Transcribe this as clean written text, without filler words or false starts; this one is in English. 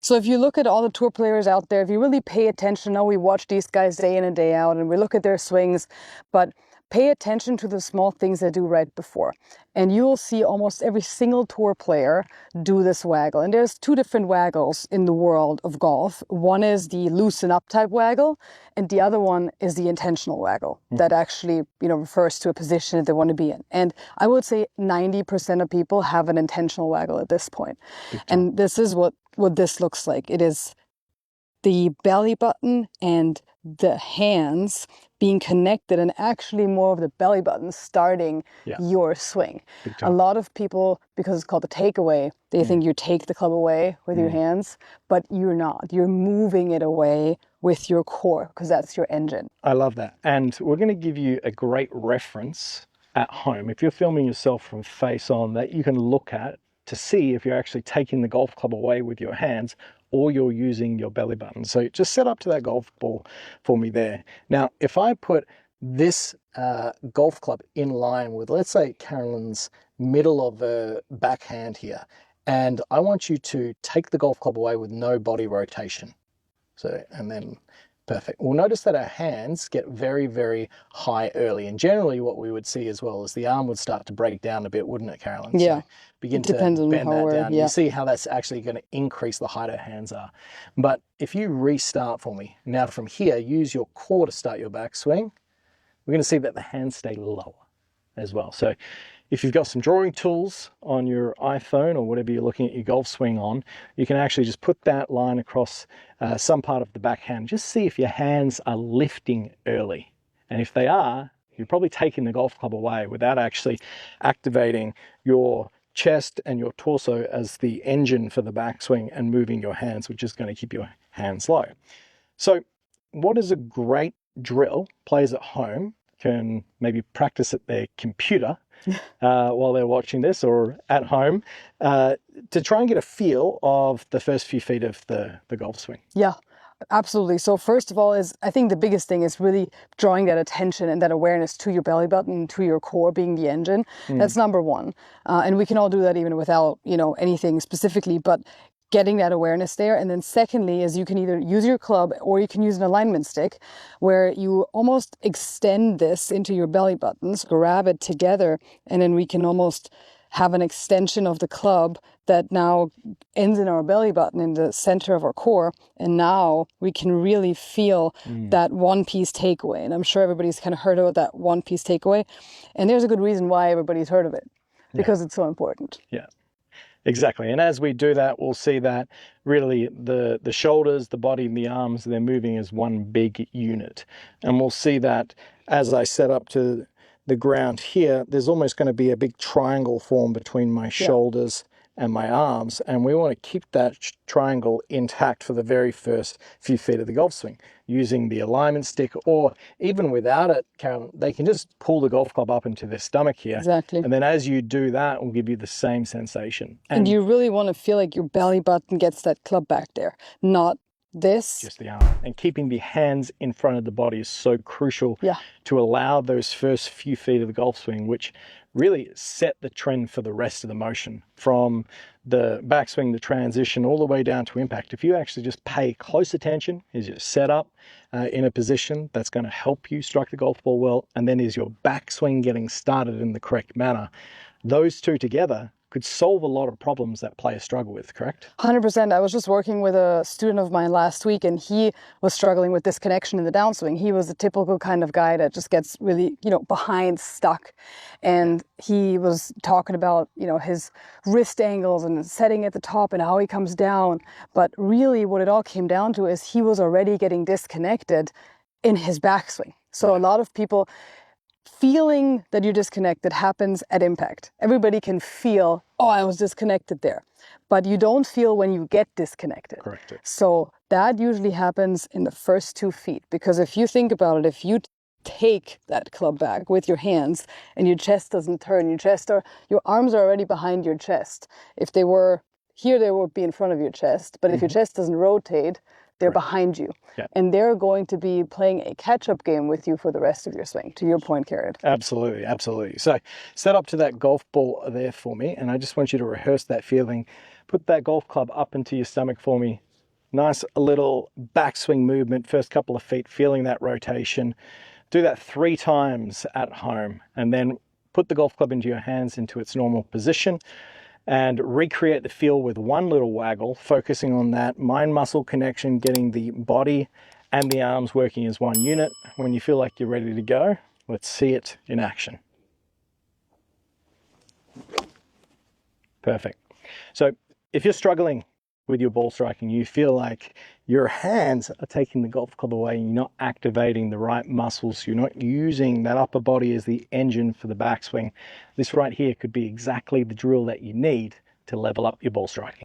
So if you look at all the tour players out there, if you really pay attention, now we watch these guys day in and day out and we look at their swings, but pay attention to the small things they do right before. And you will see almost every single tour player do this waggle. And there's two different waggles in the world of golf. One is the loosen up type waggle, and the other one is the intentional waggle that actually, refers to a position that they want to be in. And I would say 90% of people have an intentional waggle at this point. And this is what this looks like. It is the belly button and the hands being connected, and actually more of the belly button starting your swing. A lot of people, because it's called the takeaway, they think you take the club away with your hands, but you're not. You're moving it away with your core, because that's your engine. I love that. And we're going to give you a great reference at home. If you're filming yourself from face on, that you can look at to see if you're actually taking the golf club away with your hands or you're using your belly button. So just set up to that golf ball for me there. Now, if I put this golf club in line with, let's say, Carolyn's middle of the backhand here, and I want you to take the golf club away with no body rotation. So, and then perfect. We'll notice that our hands get very, very high early. And generally what we would see as well is the arm would start to break down a bit, wouldn't it, Carolyn? Yeah. So begin to bend that down. You see how that's actually going to increase the height our hands are. But if you restart for me, now from here, use your core to start your backswing. We're going to see that the hands stay lower as well. So if you've got some drawing tools on your iPhone or whatever you're looking at your golf swing on, you can actually just put that line across some part of the backhand. Just see if your hands are lifting early. And if they are, you're probably taking the golf club away without actually activating your chest and your torso as the engine for the backswing and moving your hands, which is going to keep your hands low. So what is a great drill? Players at home can maybe practice at their computer while they're watching this, or at home, to try and get a feel of the first few feet of the golf swing. Yeah, absolutely. So first of all, I think the biggest thing is really drawing that attention and that awareness to your belly button, to your core being the engine. That's number one. And we can all do that even without, anything specifically, but getting that awareness there. And then secondly is you can either use your club or you can use an alignment stick where you almost extend this into your belly buttons, grab it together, and then we can almost have an extension of the club that now ends in our belly button in the center of our core. And now we can really feel that one-piece takeaway. And I'm sure everybody's kind of heard about that one-piece takeaway. And there's a good reason why everybody's heard of it, because it's so important. Yeah. Exactly. And as we do that, we'll see that really the shoulders, the body, and the arms, they're moving as one big unit. And we'll see that as I set up to the ground here, there's almost going to be a big triangle form between my shoulders and my arms. And we want to keep that triangle intact for the very first few feet of the golf swing. Using the alignment stick, or even without it, Carolyn, they can just pull the golf club up into their stomach here. Exactly. And then as you do that, it will give you the same sensation. And you really want to feel like your belly button gets that club back there, not this. Just the arm. And keeping the hands in front of the body is so crucial to allow those first few feet of the golf swing, which really set the trend for the rest of the motion from the backswing, the transition, all the way down to impact. If you actually just pay close attention, is your setup in a position that's going to help you strike the golf ball well, and then is your backswing getting started in the correct manner. Those two together could solve a lot of problems that players struggle with, correct? 100%. I was just working with a student of mine last week, and he was struggling with disconnection in the downswing. He was a typical kind of guy that just gets really, behind, stuck. And he was talking about, his wrist angles and setting at the top and how he comes down. But really what it all came down to is he was already getting disconnected in his backswing. So a lot of people feeling that you're disconnected happens at impact. Everybody can feel, oh, I was disconnected there. But you don't feel when you get disconnected. Correct. So that usually happens in the first 2 feet. Because if you think about it, if you take that club back with your hands and your chest doesn't turn, your arms are already behind your chest. If they were here, they would be in front of your chest. But if your chest doesn't rotate, they're behind you. Yeah. And they're going to be playing a catch-up game with you for the rest of your swing, to your point, Garrett. Absolutely, absolutely. So set up to that golf ball there for me, and I just want you to rehearse that feeling. Put that golf club up into your stomach for me, Nice little backswing movement, first couple of feet, feeling that rotation. Do that 3 times at home, and then put the golf club into your hands into its normal position and recreate the feel with one little waggle, focusing on that mind-muscle connection, getting the body and the arms working as one unit. When you feel like you're ready to go, let's see it in action. Perfect. So if you're struggling with your ball striking, you feel like your hands are taking the golf club away and you're not activating the right muscles, you're not using that upper body as the engine for the backswing, this right here could be exactly the drill that you need to level up your ball striking.